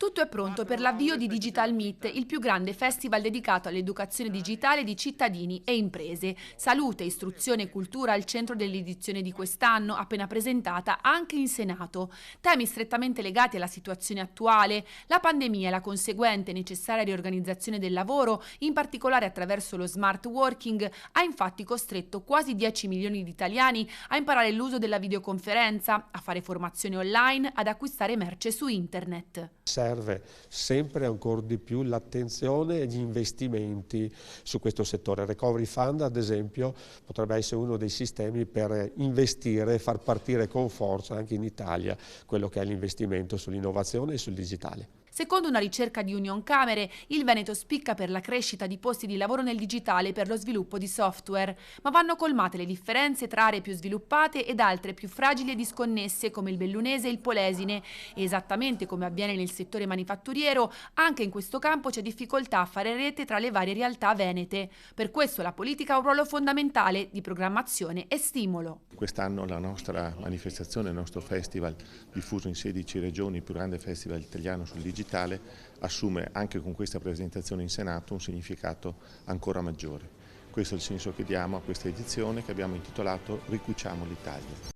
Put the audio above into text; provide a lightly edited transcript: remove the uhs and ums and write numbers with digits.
Tutto è pronto per l'avvio di Digital Meet, il più grande festival dedicato all'educazione digitale di cittadini e imprese. Salute, istruzione e cultura al centro dell'edizione di quest'anno, appena presentata anche in Senato. Temi strettamente legati alla situazione attuale, la pandemia e la conseguente necessaria riorganizzazione del lavoro, in particolare attraverso lo smart working, ha infatti costretto quasi 10 milioni di italiani a imparare l'uso della videoconferenza, a fare formazione online, ad acquistare merce su internet. Serve sempre ancora di più l'attenzione e gli investimenti su questo settore. Il Recovery Fund, ad esempio, potrebbe essere uno dei sistemi per investire e far partire con forza anche in Italia quello che è l'investimento sull'innovazione e sul digitale. Secondo una ricerca di Unioncamere, il Veneto spicca per la crescita di posti di lavoro nel digitale e per lo sviluppo di software, ma vanno colmate le differenze tra aree più sviluppate ed altre più fragili e disconnesse come il bellunese e il polesine. E esattamente come avviene nel settore manifatturiero, anche in questo campo c'è difficoltà a fare rete tra le varie realtà venete. Per questo la politica ha un ruolo fondamentale di programmazione e stimolo. Quest'anno la nostra manifestazione, il nostro festival, diffuso in 16 regioni, il più grande festival italiano sul digitale, assume anche con questa presentazione in Senato un significato ancora maggiore. Questo è il senso che diamo a questa edizione che abbiamo intitolato Ricuciamo l'Italia.